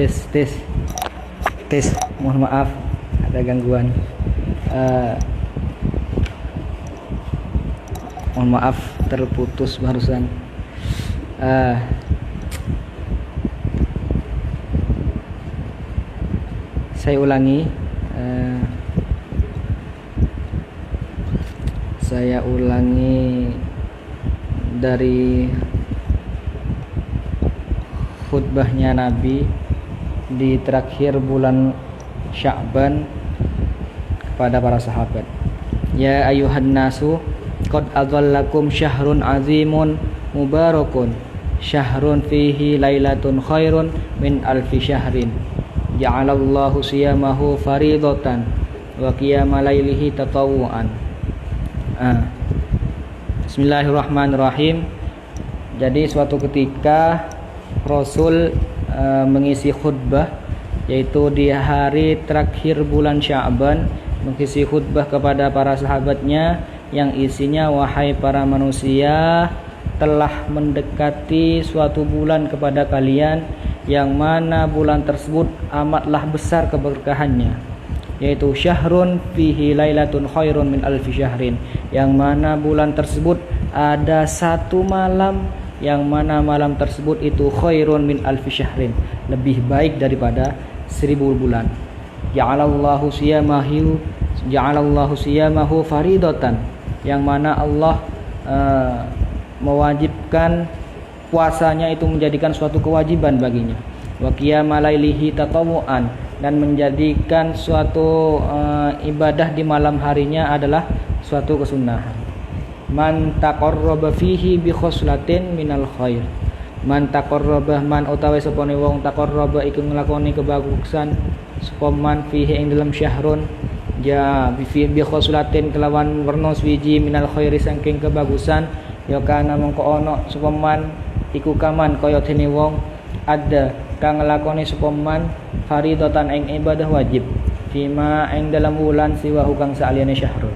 tes tes, mohon maaf ada gangguan. Mohon maaf terputus barusan. Saya ulangi. Saya ulangi dari khutbahnya Nabi di terakhir bulan Sya'ban kepada para sahabat. Ya ayuhan nasu qad adhallakum syahrun azimun mubarakun syahrun fihi lailatun khairun min alfi syahrin ja'alallahu siyamahu faridatan wa qiyama lailihi tatawuan. Bismillahirrahmanirrahim. Jadi suatu ketika Rasul mengisi khutbah, yaitu di hari terakhir bulan Sya'ban, mengisi khutbah kepada para sahabatnya yang isinya, wahai para manusia, telah mendekati suatu bulan kepada kalian yang mana bulan tersebut amatlah besar keberkahannya, yaitu syahrun fihi lailatun khairun min alfi syahrin, yang mana bulan tersebut ada satu malam yang mana malam tersebut itu khairun min alfi syahrin, lebih baik daripada 1000 bulan. Ja'alallahu siyamahu faridatan, yang mana Allah mewajibkan puasanya itu menjadikan suatu kewajiban baginya. Wa qiyama lailihi tatawuan, dan menjadikan suatu ibadah di malam harinya adalah suatu kesunahan. Man taqarraba fihi bi khoslatin minal khair. Man taqarraba, man utawi sapane wong taqarraba iku nglakoni kebagusan sapa man fihi ing dalam syahrun ya bi khoslatin kelawan werna swiji minal khairi saking kebagusan, ya kana mongko ana sapa man iku kaman kaya dene wong ada kang nglakoni sapa man faridatan ing ibadah wajib fima ing dalam wulan siwa kang saliyane syahrul.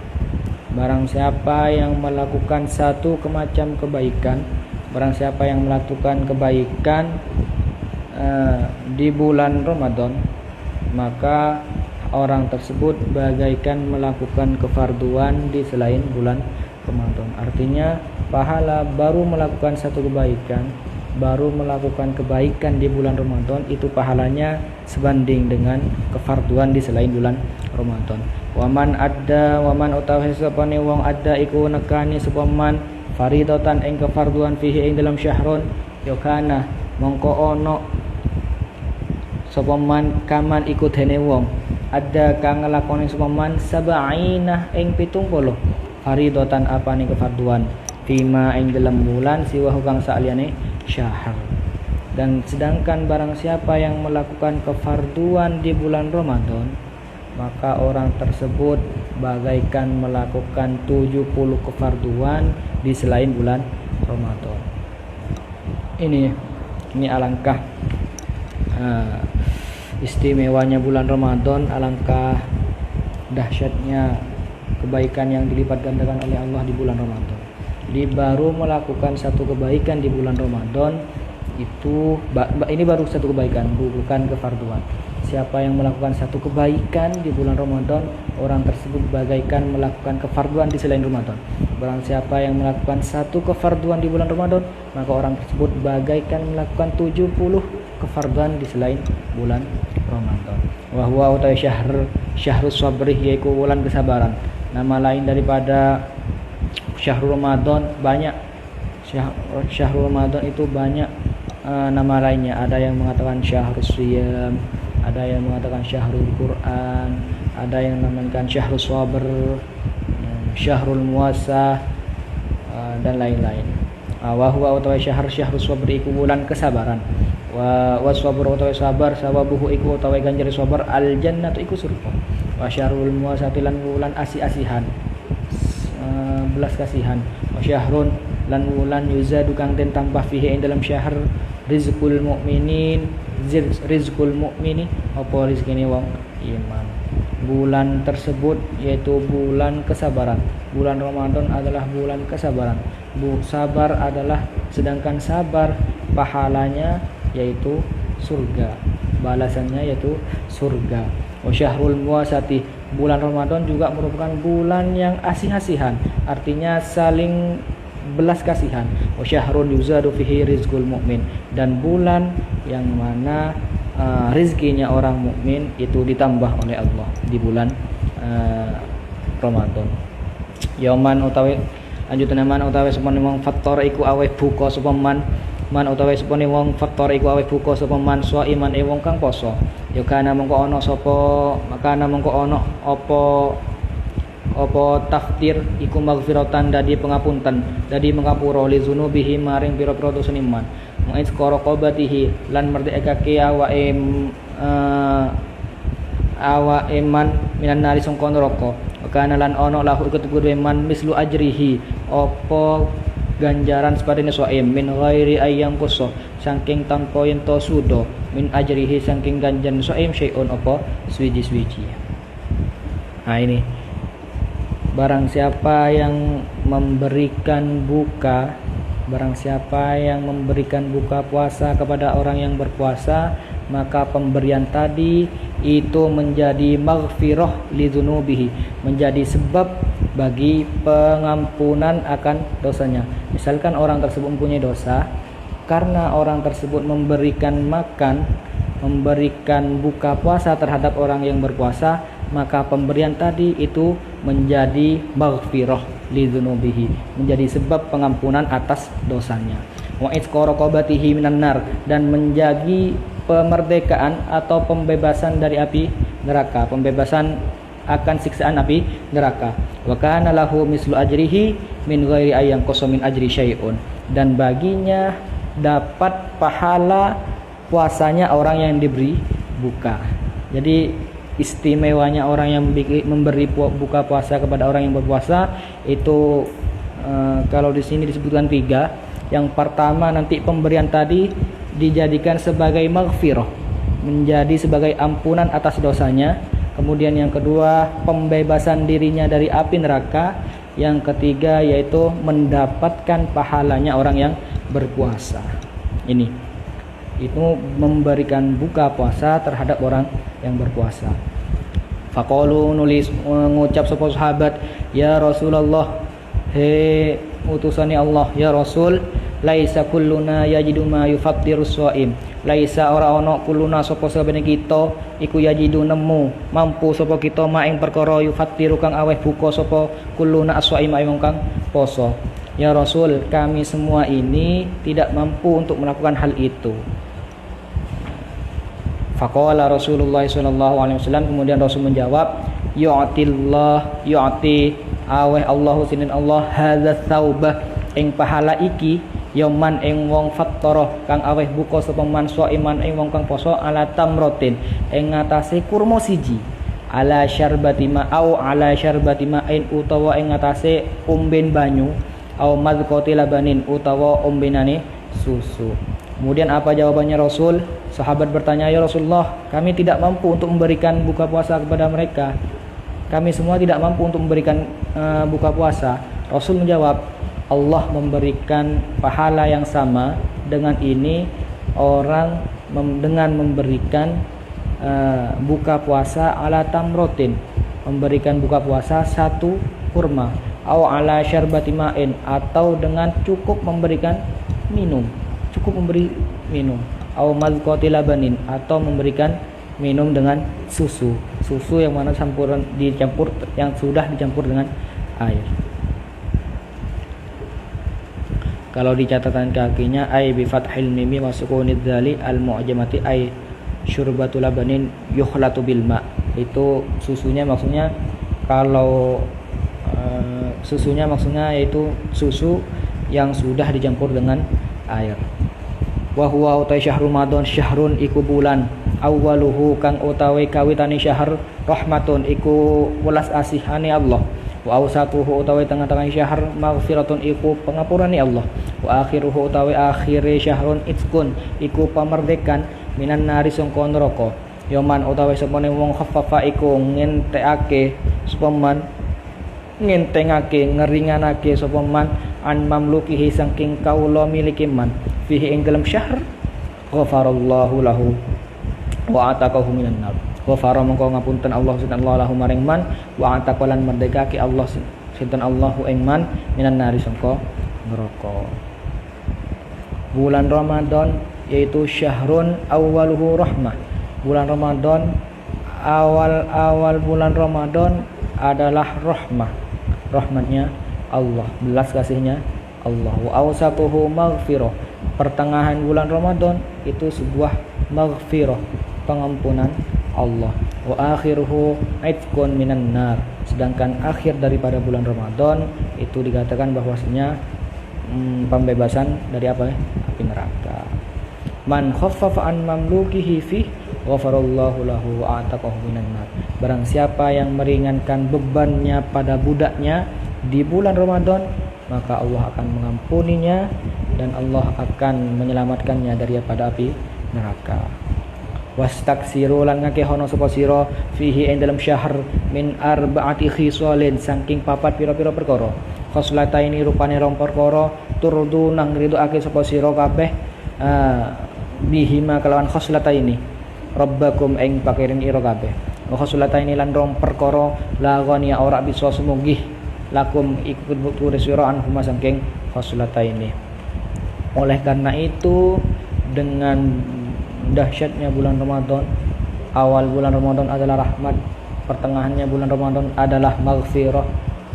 Barang siapa yang melakukan satu macam kebaikan, barang siapa yang melakukan kebaikan di bulan Ramadan, maka orang tersebut bagaikan melakukan kefarduan di selain bulan Ramadan. Artinya pahala baru melakukan satu kebaikan, baru melakukan kebaikan di bulan Ramadan, itu pahalanya sebanding dengan kefarduan di selain bulan Ramadan. Waman utawi sapane wong ada iku nekani sapa man faridatan ing kefarduan fihi ing dalam syahrun, ya kana mongko ana sapa man kaman iku dene wong ada kang nglakoni sapa man sab'ina ing 70 faridatan apane kefarduan fima ing dalam bulan siwa kang saliyane syahr. Dan sedangkan barang siapa yang melakukan kefarduan di bulan Ramadan, maka orang tersebut bagaikan melakukan 70 kefarduan di selain bulan Ramadan. Ini alangkah istimewanya bulan Ramadan, alangkah dahsyatnya kebaikan yang dilipat gandakan oleh Allah di bulan Ramadan. Jadi baru melakukan satu kebaikan di bulan Ramadan itu, ini baru satu kebaikan, bukan kefarduan. Siapa yang melakukan satu kebaikan di bulan Ramadan, orang tersebut bagaikan melakukan kefarduan di selain Ramadan. Barang siapa yang melakukan satu kefarduan di bulan Ramadan, maka orang tersebut bagaikan melakukan 70 kefarduan di selain bulan Ramadan. Wa huwa utawi syahrus sabrih, yaitu bulan kesabaran. Nama lain daripada syahrul Ramadan banyak. Syahrul Ramadan itu banyak nama lainnya. Ada yang mengatakan syahrus siyam, ada yang mengatakan syahrul Quran, ada yang menamakan syahrul sabr, syahrul muasah, dan lain-lain. Wa huwa utawi syahrul sabr iku bulan kesabaran. Wa sabr utawi sabar sawabuhu iku utawi ganjar sabar al jannatu iku surga. Wa syahrul muasati lan bulan asi-asihan, belas kasihan. Wa syahrun lan wulan yuzadu kang den tambah fihi ing dalam syahr rizqul mukminin, rizqul mukmini apa rezekine wong iman. Bulan tersebut yaitu bulan kesabaran. Bulan Ramadan adalah bulan kesabaran. Sabar adalah, sedangkan sabar pahalanya yaitu surga. balasannya yaitu surga. Wa syahrul muwasati, bulan Ramadan juga merupakan bulan yang asih-asihan, artinya saling belas kasihan. Wa syahrun yuzadu fihi rizqul mu'min, dan bulan yang mana rizkinya orang mukmin itu ditambah oleh Allah di bulan Ramadan. Yauman utawi lanjutan man utawi sepone wong faktor iku aweh buka sapa man utawi sepone wong faktor iku aweh buka sapa man iman wong kang poso. Ya kana mongko ana apa taftir iku maghfiratan dadi pengapunten dadi mengapura li zunubihi maring pira-pira dosane man. Mu'id qaraqabatihi lan merdekake awake man minan nari sangka neraka. Kana lan ana lahu ketugure man mislu ajrihi apa ganjaran sepadane shaim min ghairi ayyam kuso saking tanpa yen to sudo min ajrihi saking ganjaran shaim syai'un apa swiji-swiji. Nah ini barang siapa yang memberikan buka puasa kepada orang yang berpuasa, maka pemberian tadi itu menjadi maghfirah lidzunubihi, menjadi sebab bagi pengampunan akan dosanya. Misalkan orang tersebut mempunyai dosa, karena orang tersebut memberikan buka puasa terhadap orang yang berpuasa, maka pemberian tadi itu menjadi maghfirah lidzunubihi, menjadi sebab pengampunan atas dosanya. Wa itqaraqabatihi minan nar, dan menjadi pemerdekaan atau pembebasan dari api neraka, pembebasan akan siksaan api neraka. Wa kana lahu mislu ajrihi min ghairi ayyam qasamin ajri syai'un, dan baginya dapat pahala puasanya orang yang diberi buka. Jadi istimewanya orang yang memberi buka puasa kepada orang yang berpuasa itu kalau di sini disebutkan 3. Yang pertama, nanti pemberian tadi dijadikan sebagai maghfirah, menjadi sebagai ampunan atas dosanya. Kemudian yang kedua, pembebasan dirinya dari api neraka. Yang ketiga yaitu mendapatkan pahalanya orang yang berpuasa. Ini itu memberikan buka puasa terhadap orang yang berpuasa. Faqalu nulis mengucap sapa sahabat, ya Rasulullah, he utusane Allah, ya Rasul, laisa kulluna yajidu ma yufattiru shaim. Laisa ora ana kulluna sapa sabene kita iku yajidu nemu mampu sapa kita ma ing perkara yufattiru kang aweh buka sapa kulluna as-shaim wong kang poso. Ya Rasul, kami semua ini tidak mampu untuk melakukan hal itu. Faqala Rasulullah sallallahu alaihi wasallam, kemudian Rasul menjawab, yu'ti aweh Allahu sinin Allah hadza tsaubah ing pahala iki yaman ing wong fattara kang aweh buka sapa man iman ing wong kang poso ala tamrotin ing ngatasé kurma siji, ala syarbati ma au ala syarbati ma'in utawa ing ngatasé umben banyu, au madzqati labanin utawa umbenane susu. Kemudian apa jawabannya Rasul? Sahabat bertanya, ya Rasulullah, kami tidak mampu untuk memberikan buka puasa kepada mereka. Kami semua tidak mampu untuk memberikan buka puasa. Rasul menjawab, Allah memberikan pahala yang sama dengan ini orang dengan memberikan buka puasa ala tamrotin, memberikan buka puasa 1 kurma, au ala syarbati ma'in, atau dengan cukup memberikan minum, cukup memberi minum, au mazqati labanin, atau memberikan minum dengan susu yang mana yang sudah dicampur dengan air. Kalau di catatan kakinya ai bi fathil mimi wa sukunid dzali al mu'jamati ai syurbatu labanin yukhlatu bil ma. Itu susunya maksudnya susunya maksudnya yaitu susu yang sudah dicampur dengan air. Wa huwa utai syahrul Ramadan syahrun iku bulan awwaluhu kang utawi kawitane syahr rahmatun iku welas asihane Allah, wa awsatuhu utawi tengah-tengah syahr maghfiratun iku pengapurane Allah, wa akhiruhu utawi akhire syahrun itqun iku pamerdekan minan nari sangka neraka. Yaman utawi sepone wong khaffafa iku ngentengake ngeringanake sapa man an mamlukihi saking kaula miliki man fihi ing dalam syahr ghafarallahu lahu wa ataqahu minan nar. Ghafara mongko ngapunten Allah sinten Allah lahu maring man wa ataqalan merdekake Allah sinten Allahu ing man minan nari sangka neraka. Bulan Ramadan yaitu syahrun awwaluhu rahmah. Bulan Ramadan, awal bulan Ramadan adalah rahmah. Rahmatnya Allah, belas kasihnya Allah. Wa awsatuhu maghfirah. Pertengahan bulan Ramadan itu sebuah maghfirah, pengampunan Allah. Wa akhiruhu itqun minan nar. Sedangkan akhir daripada bulan Ramadan itu dikatakan bahwasanya pembebasan dari apa? Api neraka. Man khaffafa an mamlukihi fi ghafarallahu lahu wa ataqahu minan nar. Barang siapa yang meringankan bebannya pada budaknya di bulan Ramadan, maka Allah akan mengampuninya dan Allah akan menyelamatkannya daripada api neraka. Wastaksiru lan ngakehono sapa sira fihi ing dalam syahr min arba'ati khisalin saking papat pira-pira perkara. Khoslataini rupane rong perkara turdu nang ridhoake sapa sira kabeh bihima kelawan khoslataini rabbakum ing pakiring ira kabeh. Wa khoslataini lan rong perkara la ghaniya ora bisa sumugih lakum ikut butuh sira anhuma saking khoslataini. Oleh karena itu, dengan dahsyatnya bulan Ramadan, awal bulan Ramadan adalah rahmat, pertengahannya bulan Ramadan adalah maghfirah,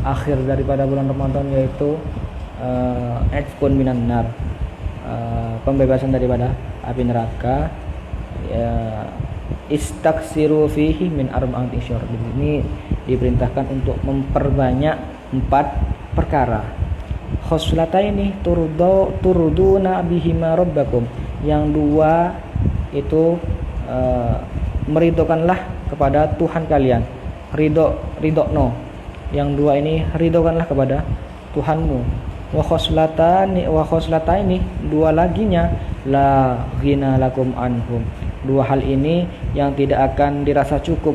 akhir daripada bulan Ramadan yaitu itqun minan nar, pembebasan daripada api neraka. Istaksiru fihi min arba'ati syahur. Ini diperintahkan untuk memperbanyak 4 perkara. Khoslataini turduna bihima rabbakum. Yang 2 itu meridhokanlah kepada Tuhan kalian. Ridokno. Yang 2 ini ridhokanlah kepada Tuhanmu. Wa khoslataini 2 laginya la ghina lakum anhum. 2 hal ini yang tidak akan dirasa cukup,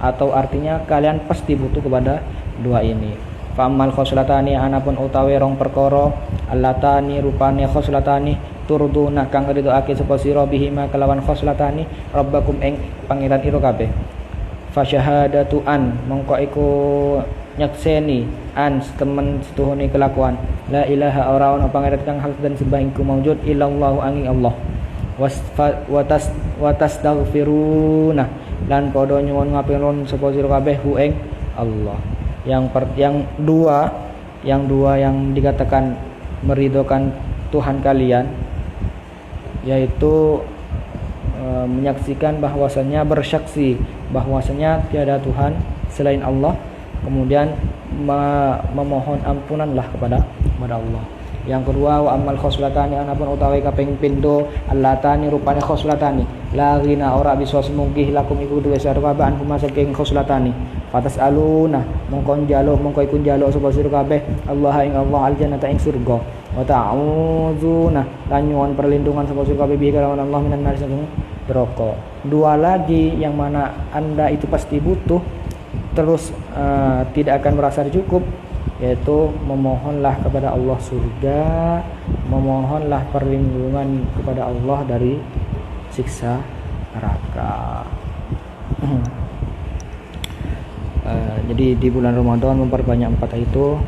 atau artinya kalian pasti butuh kepada 2 ini. Fa'amal khoslatani anapun utawi rong perkara allatani rupane khoslatani turduna kang ridhoake sapa sira bihima kelawan khoslatani rabbakum ing pangeran ira kabeh. Fasyahadatu an mongko iku nyakseni an temen setuhune kelakuan la ilaha ora ana pangeran kang hak dan sembah iku maujud illallah angin Allah. Watasdaghfiruna lan padha nyuwun ngapunten sapa sira kabeh hu ing Allah. Yang dua yang dikatakan meridhokan Tuhan kalian yaitu menyaksikan bahwasanya, bersaksi bahwasanya tiada Tuhan selain Allah, kemudian memohon ampunanlah kepada Allah. Yang kedua wa amal khoslatani anapun utawi kaping pindho allatani rupane khoslatani la ghina ora bisa semungkih lakum iku duwe sarwabaan huma saking khoslatani fatas aluna mongko iku njaluk sapa sira kabeh Allah ing Allah aljannata ing surga wa ta'uzuna lan nyuwun perlindungan sapa sira kabeh bi kalawan Allah minan nar saking neraka. 2 lagi yang mana Anda itu pasti butuh terus tidak akan merasa cukup, yaitu memohonlah kepada Allah surga, memohonlah perlindungan kepada Allah dari siksa neraka. Jadi di bulan Ramadan memperbanyak 4 itu,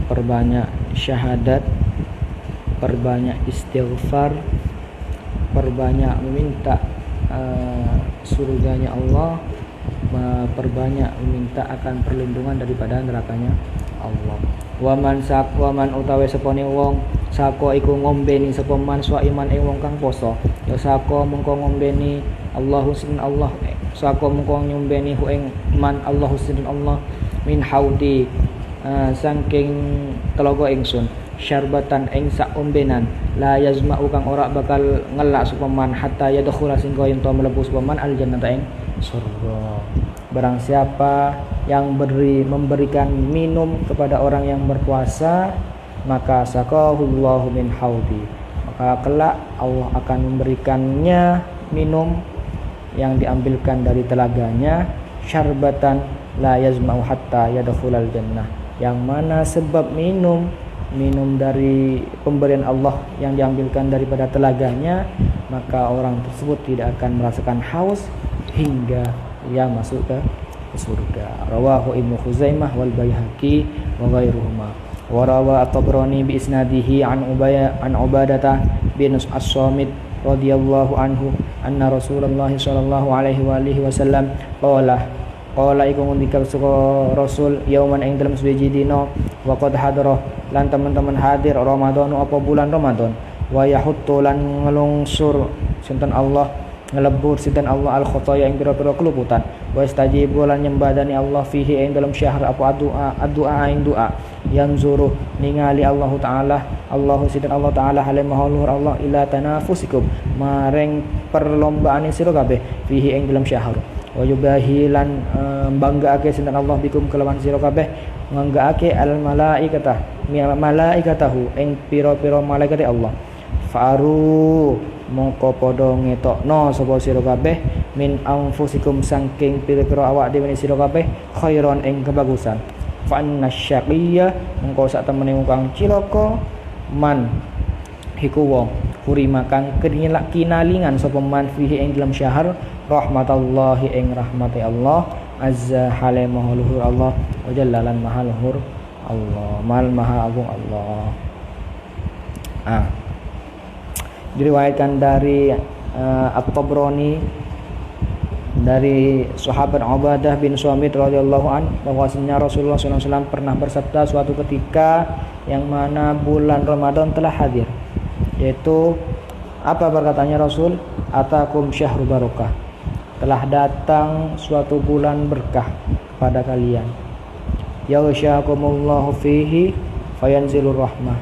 perbanyak syahadat, perbanyak istighfar, perbanyak meminta surganya Allah, perbanyak meminta akan perlindungan daripada nerakanya Allah. Waman utawi sepone wong sako iku ngombeni sapa man iman ing wong kang poso ya sako mengko ngombeni Allahu sin Allah sako mengko nyombeni hu ing man Allahu sin Allah min haudi saking telaga ingsun syarbatan ing sak ombenan la yazma'u kang ora bakal ngelak sapa man hatta yadkhula singgo yen to mlebu sapa man aljannata ing surga. Barang siapa yang memberikan minum kepada orang yang berpuasa, maka sakahullahu min haudi, maka kelak Allah akan memberikannya minum yang diambilkan dari telaganya, syarbatan la yazma'u hatta yadkhulal jannah, yang mana sebab minum minum dari pemberian Allah yang diambilkan daripada telaganya, maka orang tersebut tidak akan merasakan haus hingga ia masuk ke surga. Rawahu Ibnu Khuzaimah wal Baihaqi wa ghairuhuma. Wa rawa at-Tabrani bi isnadihi an Ubadah bin As-Samit radhiyallahu anhu anna Rasulullah sallallahu alaihi wa alihi wasallam qala iku ngendika Rasul yauman ing dalam suci dina wa qad hadara lan teman-teman hadir Ramadan apa bulan Ramadan wa yahuttu lan ngelungsur sinten Allah ngelebur sinten Allah al khotoya ing pira-pira keluputan wa istajibu lan nyembadani Allah fihi ing dalam syahr apa doa ing doa yanzuru ningali Allah taala sinten Allah taala halim mahlur Allah ila tanafusikum maring perlombaan sira kabeh fihi ing dalam syahr wa yubahi lan banggaake sinten Allah bikum kelawan sira kabeh nganggaake al malaikatahu ing pira-pira malaikat Allah faru mongko padha ngetokno sapa sira kabeh min anfusikum saking pira-pira awak dhewe sira kabeh khairon ing kebagusan fa annasyaqiyya mongko sak temene kang cilaka man hiku wong hurima kang kinalingan sapa man fihi ing dalam syahr rahmatallahi ing rahmati Allah azza hale maha luhur Allah wa jallalan maha luhur Allah mal maha agung Allah. Diriwayatkan dari At-Tabrani dari sahabat Ubadah bin Samit radhiyallahu an bahwasanya Rasulullah SAW pernah bersabda suatu ketika yang mana bulan Ramadan telah hadir, yaitu apa perkataannya Rasul, atakum syahru barokah, telah datang suatu bulan berkah kepada kalian, yaghsyakumullahu fihi fayanzilur rahmah,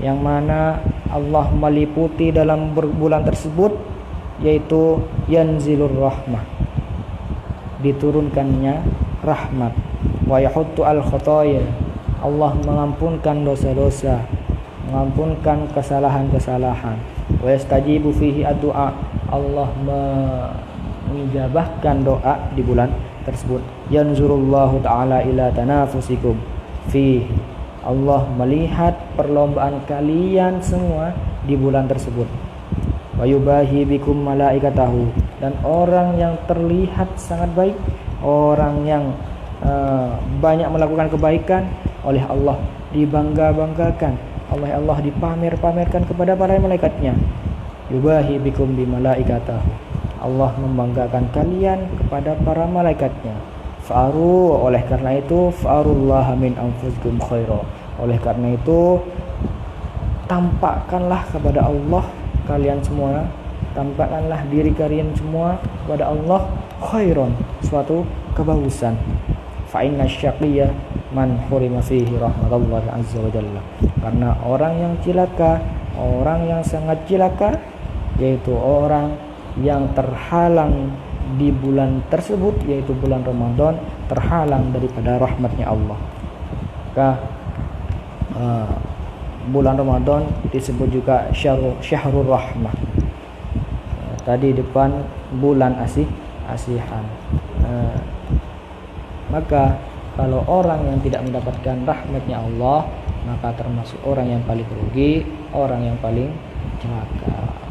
yang mana Allah meliputi dalam bulan tersebut, yaitu yanzilur rahmah, diturunkannya rahmat, wa yahuttu al khotoya, Allah mengampunkan dosa-dosa, mengampunkan kesalahan-kesalahan, wa yastajibu fihi ad-du'a, Allah mengijabahkan doa di bulan tersebut, yanzurullahu ta'ala ila tanafusikum fihi, Allah melihat perlombaan kalian semua di bulan tersebut. Wa yubahi bikum malaikatahu, dan orang yang terlihat sangat baik, orang yang banyak melakukan kebaikan oleh Allah dibangga-banggakan, oleh Allah dipamer-pamerkan kepada para malaikatnya. Yubahi bikum bi malaikatahu, Allah membanggakan kalian kepada para malaikatnya. Fa'aru, oleh karena itu fa'arullaha min anfusikum khaira, oleh karena itu tampakkanlah kepada Allah kalian semua, tampakkanlah diri kalian semua kepada Allah khairon, suatu kebagusan. Fa inna syaqiyya man hurima fihi rahmatullahi azza wa jalla, karena orang yang cilaka, orang yang sangat cilaka, yaitu orang yang terhalang di bulan tersebut, yaitu bulan Ramadan, terhalang daripada rahmatnya Allah. Maka bulan Ramadan disebut juga syahrul rahmah. Tadi depan bulan asihan. Maka kalau orang yang tidak mendapatkan rahmatnya Allah, maka termasuk orang yang paling rugi, orang yang paling celaka.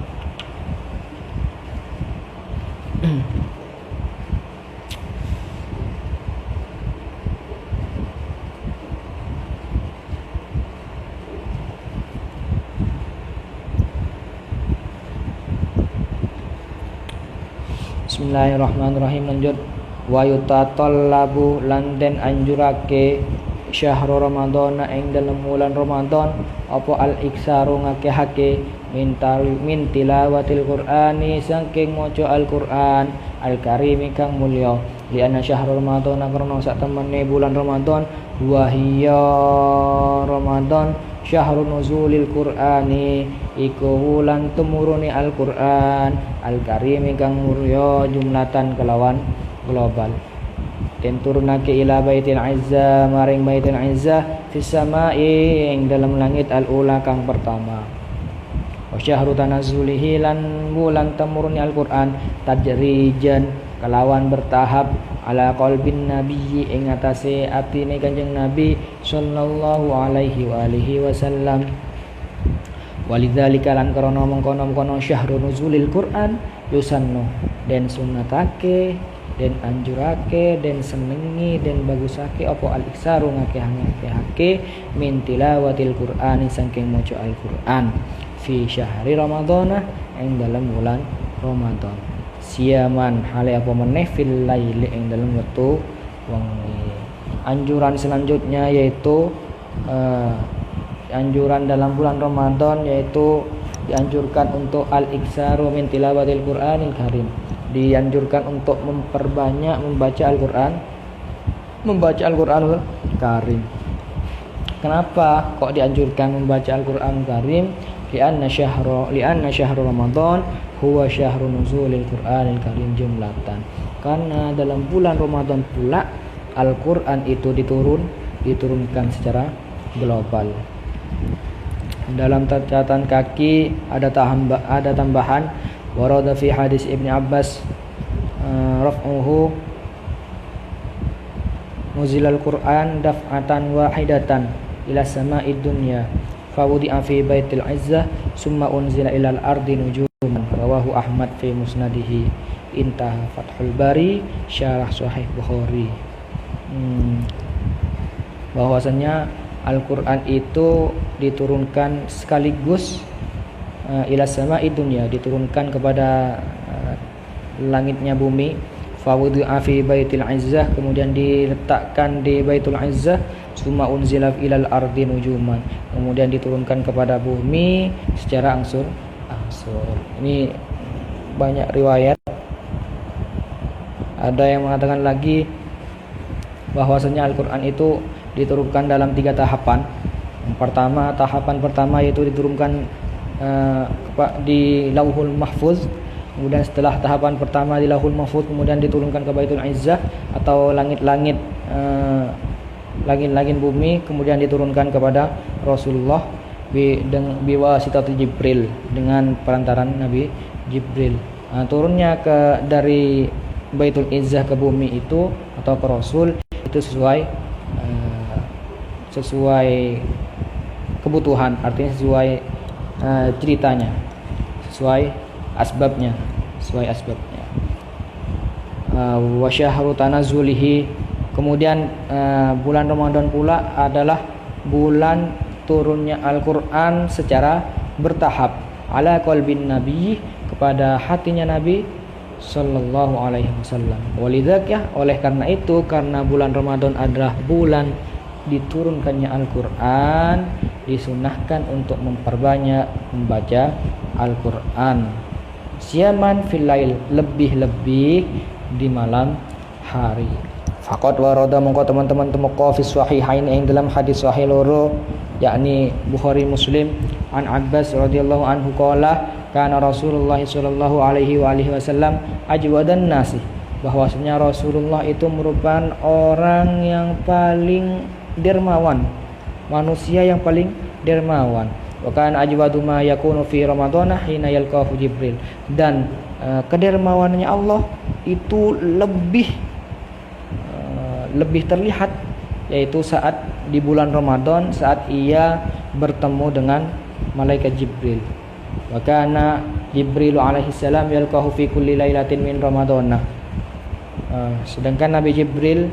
Bismillahirrahmanirrahim. Lanjut, wa yutatallabu lan den anjurake syahrul Ramadan ing dalam bulan Ramadan apa al-iksaru ngakehake min tilawatil Qur'ani saking maca Al-Qur'an al-Karim kang mulya, li anna syahrul Ramadan karena sak temene bulan Ramadan wa hiya Ramadan syahrun nuzulil Qur'ani iku wulan tumuruni Al-Qur'an al-Karim kang mulya jumlatan kelawan global. Den turunake ila baitil izza maring baitil izza fis samai ing dalam langit al-ula kang pertama. Wa syahru tanazzulihi lan bulan tumuruni Al-Qur'an tajrijan kelawan bertahap ala qalbin nabiyyi ing atase atine Kanjeng Nabi sallallahu alaihi wa alihi wasallam. Walidzalika lan krana mengkono-mengkono syahrul nuzulil Quran yusannu den sunnatake den anjurake den senengi den bagusake apa al-iksaru ngakeh-ngakehake min tilawatil Qur'ani saking maca Al-Qur'an fi syahri Ramadhan ing dalam bulan Ramadan. Siaman hale apa meneh fil laili ing dalam wektu wengi. Anjuran selanjutnya yaitu anjuran dalam bulan Ramadan yaitu dianjurkan untuk al-iksaru min tilawatil Qur'anil Karim. Dianjurkan untuk memperbanyak membaca Al-Qur'anul Karim. Kenapa kok dianjurkan membaca Al-Qur'anul Karim? Lianna syahru Ramadan huwa syahru nuzulil Qur'anil Karim jumlatan. Karena dalam bulan Ramadan pula Al-Qur'an itu diturunkan secara global. Dalam catatan kaki ada tambahan warada fi hadis Ibnu Abbas raf'uhu nuzilal Qur'an daf'atan wahidatan ila sama'id dunya fawudi'a fi baitil izzah summa unzila ilal ardi nujuman rawahu Ahmad fi musnadihi intaha Fathul Bari syarah Sahih Bukhari. Bahwasanya Al-Qur'an itu diturunkan sekaligus ila sama'i dunya, diturunkan kepada langitnya bumi. Fawudi'a fi baitil izzah, kemudian diletakkan di baitul izzah. Summa unzila ilal ardi nujuman, kemudian diturunkan kepada bumi secara angsur. Ini banyak riwayat. Ada yang mengatakan lagi bahwasanya Al-Qur'an itu diturunkan dalam 3 tahapan. Tahapan pertama yaitu diturunkan di Lauhul Mahfuz. Kemudian setelah tahapan pertama di Lauhul Mahfuz kemudian diturunkan ke Baitul Izzah atau langit-langit bumi, kemudian diturunkan kepada Rasulullah biwasitati Jibril, dengan perantaran Nabi Jibril. Turunnya dari Baitul Izzah ke bumi itu atau ke Rasul itu sesuai kebutuhan, artinya sesuai ceritanya, sesuai asbabnya. Wa syahru tanazzulihi, kemudian bulan Ramadan pula adalah bulan turunnya Al-Qur'an secara bertahap ala qalbin nabi, kepada hatinya Nabi sallallahu alaihi wasallam. Walidzaka, oleh karena itu, karena bulan Ramadan adalah bulan diturunkannya Al-Qur'an, disunahkan untuk memperbanyak membaca Al-Qur'an. Siaman fil lail, lebih-lebih di malam hari. Faqad warada mongko teman-teman temeka fi sahihain ing dalam hadis sahih loro, yakni Bukhari Muslim, an Abbas radhiyallahu anhu qala kana Rasulullah sallallahu alaihi wa alihi wasallam ajwadan nasi, bahwasanya Rasulullah itu merupakan orang yang paling dermawan, manusia yang paling dermawan. Wa kana ajwadu ma yakunu fi Ramadhan hina yalqahu Jibril, dan kedermawanannya Allah itu lebih terlihat yaitu saat di bulan Ramadan, saat ia bertemu dengan malaikat Jibril. Wa kana Jibril alaihi salam yalqahu fi kulli lailatin min Ramadhan. Sedangkan Nabi Jibril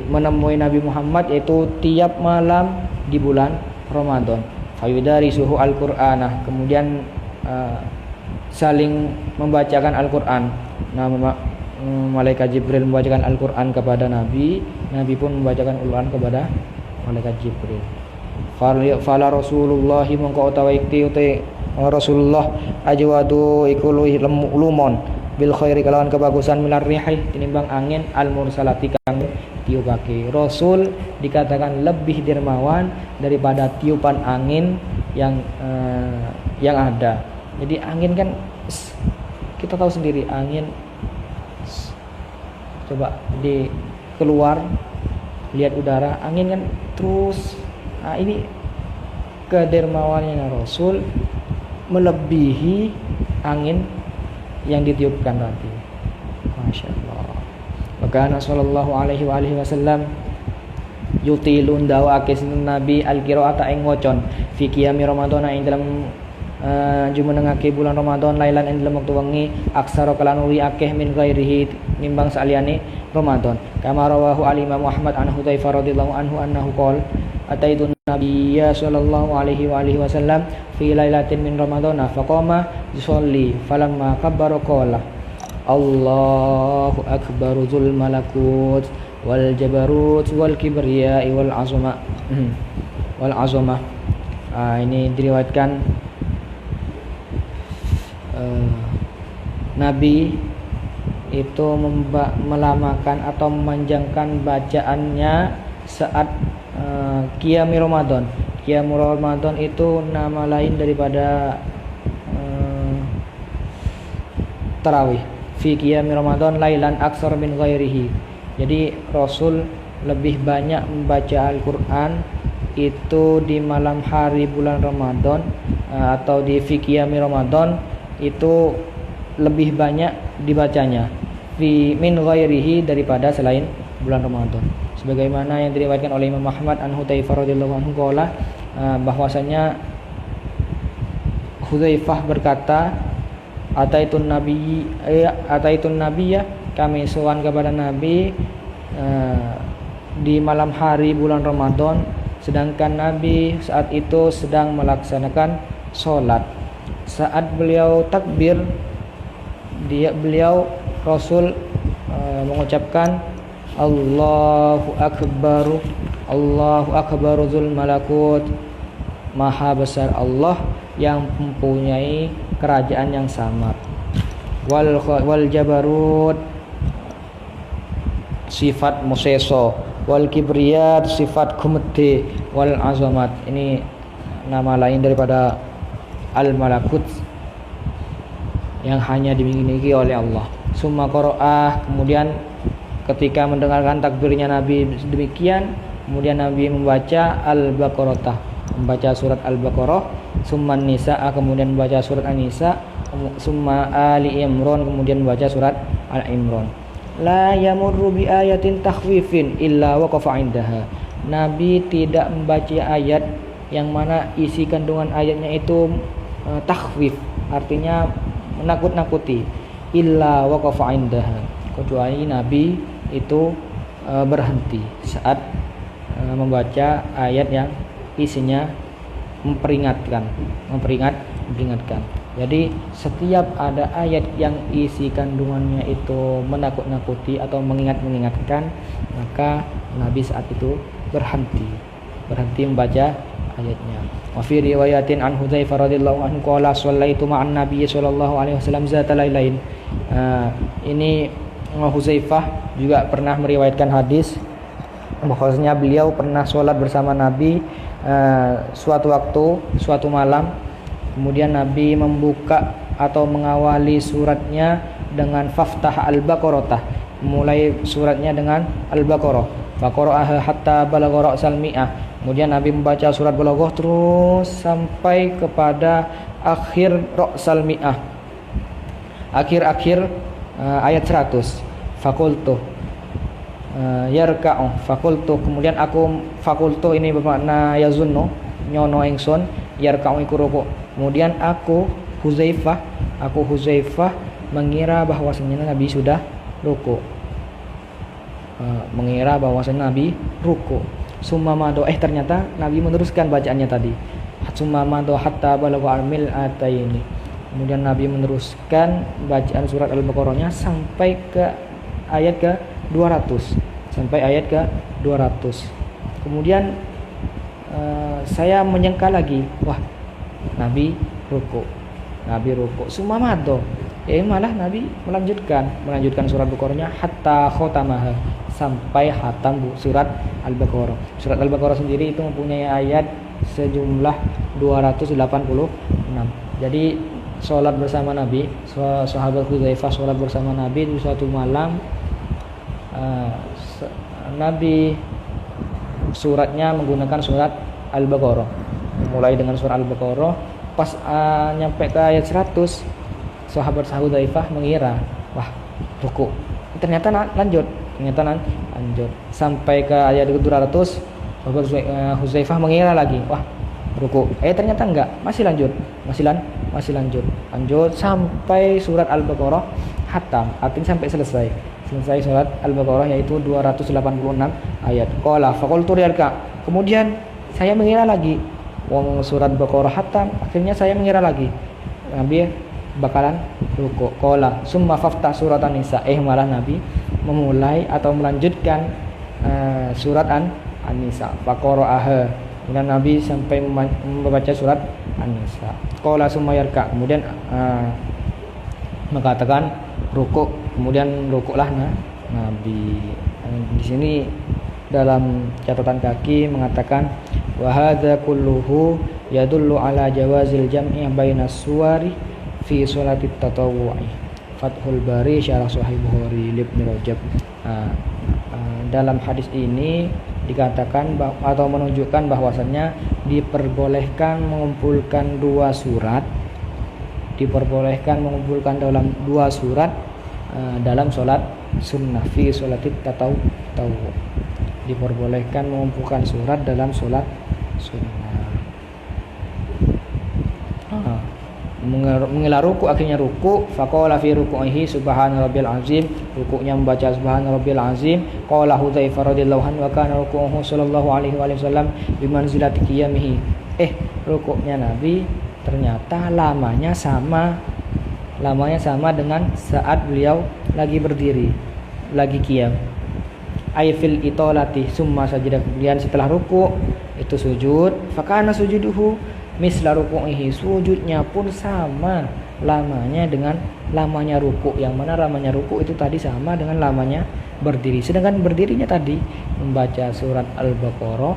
menemui Nabi Muhammad yaitu tiap malam di bulan Ramadan. Fayudarisuhu al-Qur'anah, kemudian saling membacakan Al-Qur'an. Malaikat Jibril membacakan Al-Qur'an kepada Nabi, Nabi pun membacakan Al-Qur'an kepada malaikat Jibril. Fala Rasulullah mongko utawi ikti Rasulullah ajwadu iku lumon bil khairi kalawan kebagusan minar rihi tinimbang angin al mursalati kang tiupake. Rasul dikatakan lebih dermawan daripada tiupan angin yang ada. Jadi angin kan kita tahu sendiri, angin coba di keluar lihat udara, angin kan terus. Ini kedermawannya Rasul melebihi angin yang ditiupkan tadi. Masya Allah. Wa kana sallallahu alaihi wa alihi wasallam yutilun dawa kesin nabi al-qiraata ing wacon fi qiyami ramadan ing dalam jumenengake bulan Ramadan lailan ing dalam wektu wengi aksara kalanuri akeh min ghairihi nimbang saliyane Ramadan kama rawahu al-Imam Muhammad an Hudzaifah radhiyallahu anhu annahu qala ataitu nabiyya sallallahu alaihi wa alihi wasallam fi lailatin min Ramadan faqama yusolli falamma kabbara qala Allahu akbar dzul malakut wal jabarut wal kibriya wal azama wal azama. Ini diriwayatkan Nabi itu melamakan atau memanjangkan bacaannya saat Qiyam Ramadan. Qiyam Ramadan itu nama lain daripada tarawih. Fi Qiyam Ramadan lailan aksar min ghairihi. Jadi Rasul lebih banyak membaca Al-Qur'an itu di malam hari bulan Ramadan atau di fi Qiyam Ramadan itu lebih banyak dibacanya fi min ghairihi daripada selain bulan Ramadan. Sebagaimana yang diriwayatkan oleh Imam Ahmad an Hudzaifah radhiyallahu anhu qala bahwasanya Hudzaifah berkata ataitun nabiyya kami sowan kepada Nabi di malam hari bulan Ramadan sedangkan Nabi saat itu sedang melaksanakan sholat. Saat beliau takbir beliau Rasul mengucapkan Allahu akbar dzul malakut, maha besar Allah yang mempunyai kerajaan yang samar, wal jabarut sifat museso, wal kibriyat sifat kumete, wal azamat ini nama lain daripada al-malakut yang hanya dimiliki oleh Allah. Summa qara'ah, kemudian ketika mendengarkan takbirnya Nabi demikian, kemudian Nabi membaca Al-Baqarah, membaca surat Al-Baqarah, summa Nisa, kemudian membaca surat An-Nisa, summa Ali Imran, kemudian membaca surat Al-Imran. La yamurru bi ayatin takhwifin illa waqafa indaha. Nabi tidak membaca ayat yang mana isi kandungan ayatnya itu takhwif, artinya menakut-nakuti, illa waqafa indaha, kecuali Nabi itu berhenti saat membaca ayat yang isinya memperingatkan. Jadi setiap ada ayat yang isi kandungannya itu menakut-nakuti atau mengingatkan, maka Nabi saat itu berhenti membaca ayatnya. Wa fi riwayatin an Hudzaifah radhiyallahu anhu qala shallaitu ma'an nabiy sallallahu alaihi wasallam zata lailain. Ini Hudzaifah juga pernah meriwayatkan hadis bahwasanya beliau pernah sholat bersama Nabi suatu malam. Kemudian Nabi membuka atau mengawali suratnya dengan Faftah Al-Baqarah, mulai suratnya dengan Al-Baqarah. Faqara'aha hatta balagha ra'sal mi'ah. Kemudian Nabi membaca surat Balaghah terus sampai kepada akhir ra'sal mi'ah. Akhir ayat 100. Fakultu yarka'u, fakultu, kemudian aku, fakultu ini bermakna yazunnu, nyono ingsun, yarka'u iku ruku'. Kemudian aku Hudzaifah mengira bahwasanya Nabi sudah ruku'. Summamado, ternyata Nabi meneruskan bacaannya tadi. Summamado hatta balagha al-mil ataini. Kemudian Nabi meneruskan bacaan surat Al-Baqarahnya sampai ke ayat ke 200. Kemudian saya menyangka lagi, wah, Nabi ruku. Summamado, malah Nabi melanjutkan surat Al-Baqarahnya hatta khotamaha, sampai hatam surat Al-Baqarah. Surat Al-Baqarah sendiri itu mempunyai ayat sejumlah 286. Jadi sholat bersama Nabi, sahabat Hudzaifah sholat bersama Nabi di suatu malam. Nabi suratnya menggunakan surat Al-Baqarah, mulai dengan surat Al-Baqarah. Pas nyampe ke ayat 100, sahabat Hudzaifah mengira, wah, ruku. Ternyata lanjut ternyata lanjut sampai ke ayat 200. Huzaifah mengira lagi, wah ruku, ternyata enggak, masih lanjut sampai surat Al-Baqarah hatam, artinya sampai selesai surat Al-Baqarah, yaitu 286 ayat. Qala faqultu riyalka, kemudian saya mengira lagi, wong surat Baqarah hatam, akhirnya saya mengira lagi Nabi bakalan ruku. Qala summa faftah surat An-Nisa, malah Nabi memulai atau melanjutkan surat An-Nisa. Faqara'aha, kemudian Nabi sampai membaca surat An-Nisa. Qala summa yarka, kemudian mengatakan ruku, kemudian rukuklah Nabi. Di sini dalam catatan kaki mengatakan wa hadza kulluhu yadullu ala jawazil jam'i bainas suwari fi sholatit tatawwu'i. Fathul Bari Syarah Sahih Bukhari Ibnu Rajab. Dalam hadis ini dikatakan atau menunjukkan bahwasannya diperbolehkan mengumpulkan dua surat, dalam dua surat dalam sholat sunnah, fi sholatit tatawwu. Diperbolehkan mengumpulkan surat dalam sholat sunnah. Mengira ruku, akhirnya ruku. Faqala fi ruku'ihi subhana rabbiyal azim, rukuknya membaca subhana rabbiyal azim. Qala Hudzaifah radhiyallahu anhu wa kana ruku'uhu sallallahu alaihi wasallam bimanzilati qiyamihi. Rukuknya Nabi ternyata lamanya sama dengan saat beliau lagi berdiri, lagi qiyam. Ay fil italati summa sajadah, kemudian setelah ruku itu sujud. Fakana sujuduhu misla ruku'ihi, sujudnya pun sama lamanya dengan lamanya ruku, yang mana lamanya ruku itu tadi sama dengan lamanya berdiri, sedangkan berdirinya tadi membaca surat Al-Baqarah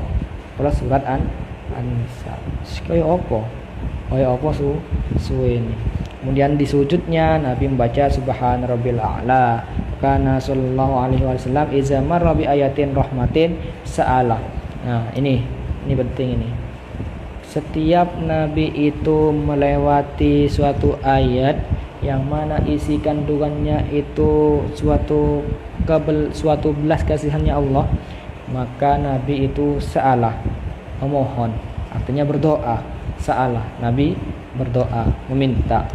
plus surat An-Nisa. Kaya apa suwene. Kemudian di sujudnya Nabi membaca subhana rabbil a'la. Kana sallallahu alaihi wasallam iza marra bi ayatin rahmatin sa'ala. Nah, ini penting ini. Setiap Nabi itu melewati suatu ayat yang mana isi kandungannya itu suatu belas kasihannya Allah, maka Nabi itu sa'alah, memohon, artinya berdoa. Sa'alah, Nabi berdoa, meminta.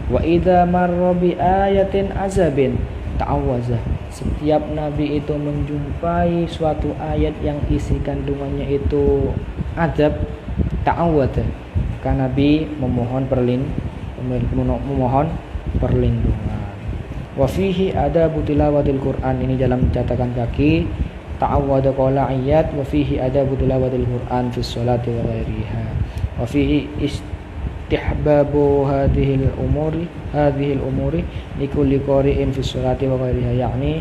Wa idza marra bi ayatin azabin ta'awwaza. Setiap Nabi itu menjumpai suatu ayat yang isi kandungannya itu azab, ta'awwadha, maka Nabi memohon perlindungan. Wa fihi adabu tilawatil Qur'an, ini dalam catatan kaki. Ta'awwadha qala ayat wa fihi adabu tilawatil Qur'an fi sholati wa ghairiha. Wa fihi istihbabu hadhil umuri likulli qari'in fi sholati wa ghairiha, yakni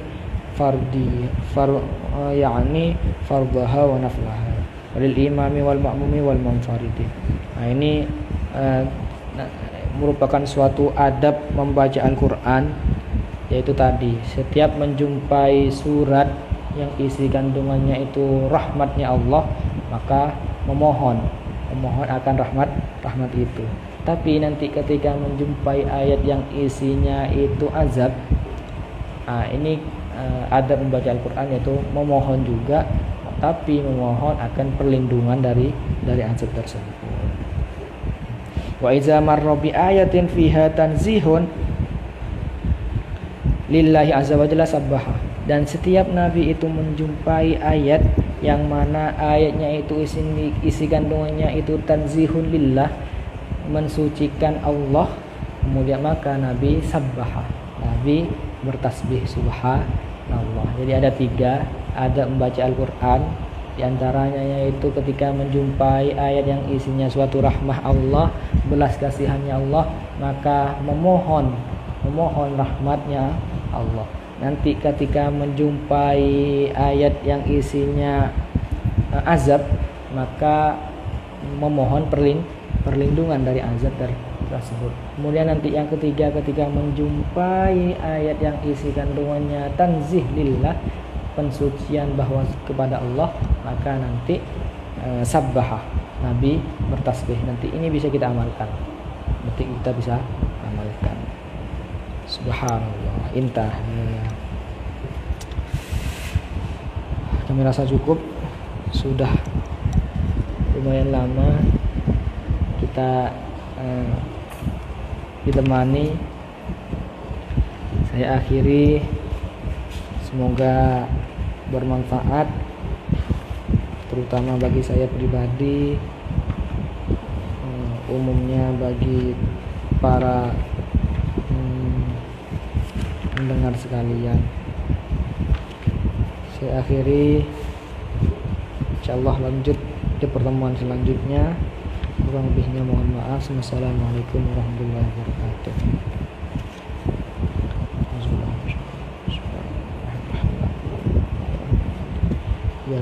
fardaha wa naflaha walil imami wal ma'mumi wal munfaridi. Nah, ini merupakan suatu adab membaca Al-Qur'an, yaitu tadi setiap menjumpai surat yang isi kandungannya itu rahmatnya Allah, maka memohon akan rahmat itu. Tapi nanti ketika menjumpai ayat yang isinya itu azab, ini adab membaca Al-Qur'an, yaitu memohon juga, tapi memohon akan perlindungan dari azab tersebut. Wa iza marra bi ayatin fiha tanzihun lillahi azza wa jalla sabbaha. Dan setiap Nabi itu menjumpai ayat yang mana ayatnya itu isi kandungannya itu tanzihun lillah, mensucikan Allah, kemudian maka Nabi sabbaha, Nabi bertasbih subhanallah. Jadi ada 3 adab membaca Al-Qur'an, di antaranya yaitu ketika menjumpai ayat yang isinya suatu rahmah Allah, belas kasihannya Allah, maka memohon rahmatnya Allah. Nanti ketika menjumpai ayat yang isinya azab, maka memohon perlindungan dari azab tersebut. Kemudian nanti yang ketiga, ketika menjumpai ayat yang isi kandungannya tanzih lillah, pensucian bahwa kepada Allah, maka nanti sabbahah, Nabi bertasbih. Nanti ini bisa kita amalkan. Nanti kita bisa amalkan. Subhanallah. Intah. kami rasa cukup, sudah lumayan lama kita ditemani. Saya akhiri, semoga bermanfaat terutama bagi saya pribadi, umumnya bagi para mendengar sekalian. Saya akhiri, insyaallah lanjut di pertemuan selanjutnya. Kurang lebihnya mohon maaf. Wassalamualaikum warahmatullahi wabarakatuh. Ya,